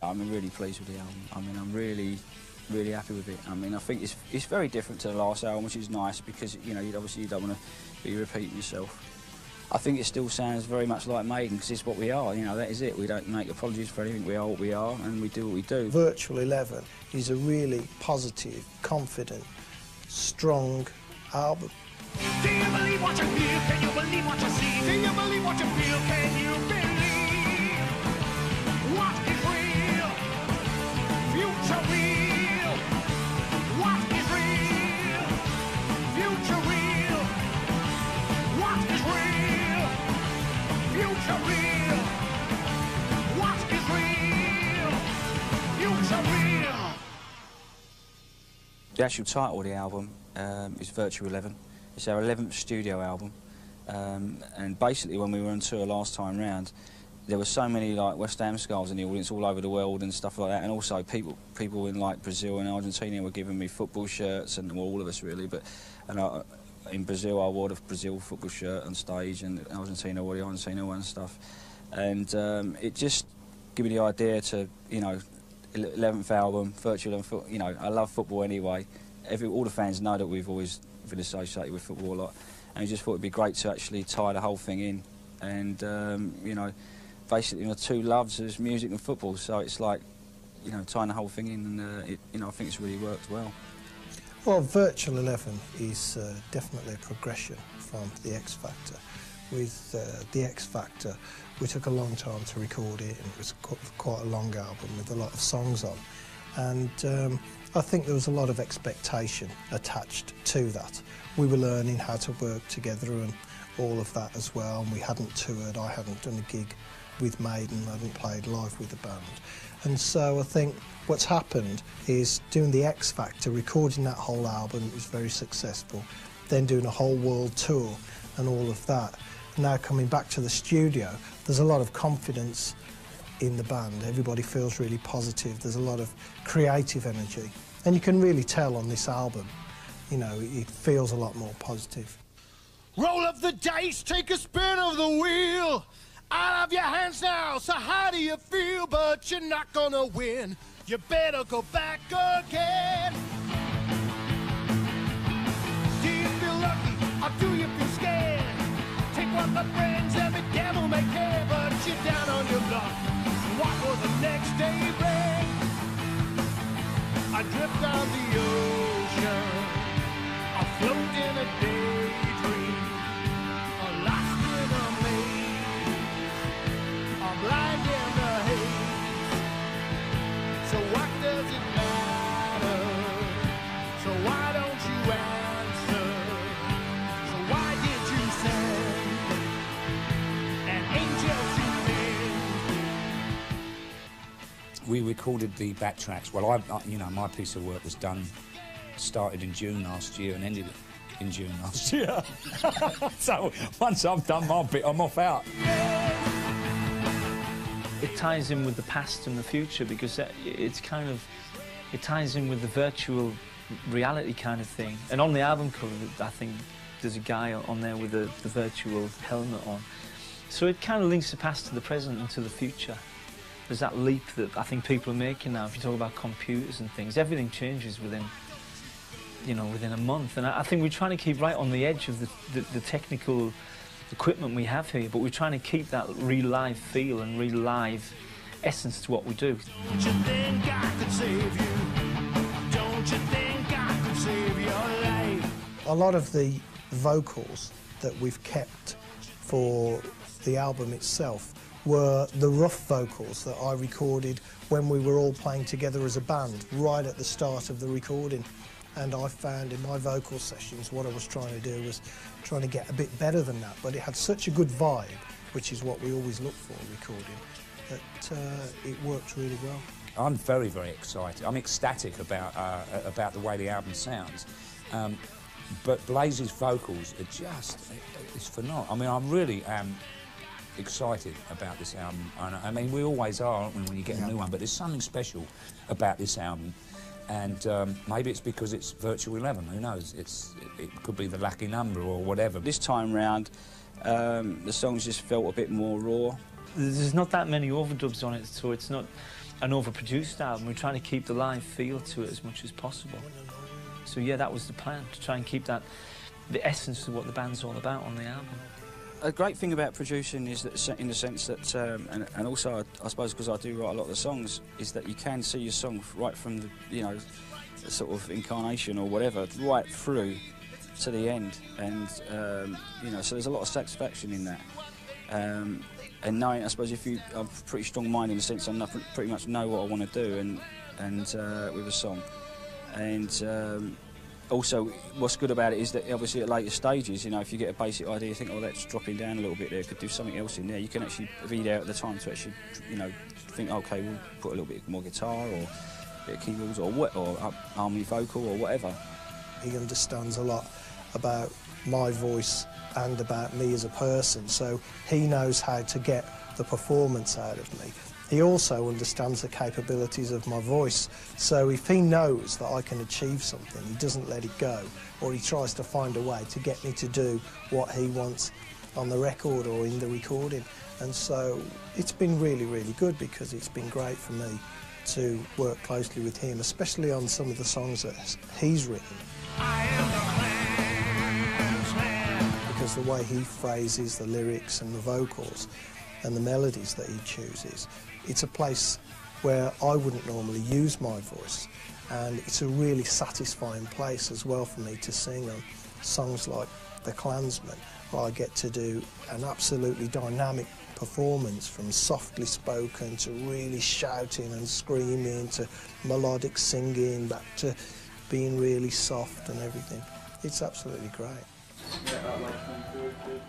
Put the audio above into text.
I'm really pleased with the album. I mean, I'm really happy with it. I mean, I think it's very different to the last album, which is nice because, you know, obviously you don't want to be repeating yourself. I think it still sounds very much like Maiden because it's what we are, you know, that is it. We don't make apologies for anything, we are what we are and we do what we do. Virtual 11 is a really positive, confident, strong album. Do you believe what you feel? Can you believe what you see? Do you believe what you feel? Can you believe what is real? Future real. What is real? Future real. What is real? Future real. What is real? Future real. The actual title of the album is Virtual 11. It's our 11th studio album, and basically when we were on tour last time round, there were so many like West Ham skulls in the audience all over the world and stuff like that, and also people in like Brazil and Argentina were giving me football shirts, and well, all of us really. But in Brazil I wore the Brazil football shirt on stage, and Argentina wore the Argentina one and stuff, and it just gave me the idea to, you know, 11th album, Virtual 11. You know, I love football anyway. All the fans know that we've always been associated with football a lot, and we just thought it'd be great to actually tie the whole thing in, and you know, basically my two loves is music and football, so it's like, you know, tying the whole thing in, and you know, I think it's really worked well. Well, Virtual 11 is definitely a progression from the X Factor. With the X Factor, we took a long time to record it, and it was quite a long album with a lot of songs on, and I think there was a lot of expectation attached to that. We were learning how to work together and all of that as well, and we hadn't toured, I hadn't done a gig with Maiden, I hadn't played live with the band. And so I think what's happened is doing the X Factor, recording that whole album, it was very successful, then doing a whole world tour and all of that. Now coming back to the studio, there's a lot of confidence in the band. Everybody feels really positive. There's a lot of creative energy. And you can really tell on this album, you know, it feels a lot more positive. Roll up the dice, take a spin of the wheel. Out of your hands now, so how do you feel? But you're not gonna win. You better go back again. Do you feel lucky or do you feel scared? Take what the friends every devil may care, but you're down on your luck. What will the next day bring? I drift down the ocean, afloat in a daydream, or lost in a maze, or blind in the haze. So what does it matter? So why don't you answer? So why did you send an angel to me? We recorded the backtracks. Well, you know, my piece of work was done, started in June last year and ended in June last year. So once I've done my bit, I'm off out. It ties in with the past and the future because it's kind of, it ties in with the virtual reality kind of thing. And on the album cover, I think there's a guy on there with the virtual helmet on. So it kind of links the past to the present and to the future. There's that leap that I think people are making now. If you talk about computers and things, everything changes within, you know, within a month. And I think we're trying to keep right on the edge of the technical equipment we have here, but we're trying to keep that real live feel and real live essence to what we do. Don't you think I could save you? Don't you think I could save your life? A lot of the vocals that we've kept for the album itself were the rough vocals that I recorded when we were all playing together as a band, right at the start of the recording. And I found in my vocal sessions what I was trying to do was trying to get a bit better than that, but it had such a good vibe, which is what we always look for recording, that it worked really well. I'm very, very excited. I'm ecstatic about the way the album sounds. But Blaze's vocals are just, it's phenomenal. I mean, I really am excited about this album. I mean, we always are, aren't we, when you get a new one, but there's something special about this album. And maybe it's because it's Virtual 11, who knows? It could be the lucky number or whatever. This time round, the songs just felt a bit more raw. There's not that many overdubs on it, so it's not an overproduced album. We're trying to keep the live feel to it as much as possible. So yeah, that was the plan, to try and keep that, the essence of what the band's all about on the album. A great thing about producing is that, in the sense that, and also I suppose because I do write a lot of the songs, is that you can see your song right from the, you know, sort of incarnation or whatever, right through to the end, and you know, so there's a lot of satisfaction in that. And knowing, I suppose, I'm pretty strong-minded in the sense I pretty much know what I want to do, and with a song, and also what's good about it is that obviously at later stages, you know, if you get a basic idea, you think, oh, that's dropping down a little bit there, could do something else in there. You can actually be there at the time to actually, you know, think, okay, we'll put a little bit more guitar or a bit of keyboards or harmony vocal or whatever. He understands a lot about my voice and about me as a person, so he knows how to get the performance out of me. He also understands the capabilities of my voice, so if he knows that I can achieve something, he doesn't let it go, or he tries to find a way to get me to do what he wants on the record or in the recording. And so it's been really, really good, because it's been great for me to work closely with him, especially on some of the songs that he's written. Because the way he phrases the lyrics and the vocals and the melodies that he chooses, it's a place where I wouldn't normally use my voice, and it's a really satisfying place as well for me to sing on songs like The Klansman, where I get to do an absolutely dynamic performance, from softly spoken to really shouting and screaming to melodic singing back to being really soft and everything. It's absolutely great. Yeah, that way.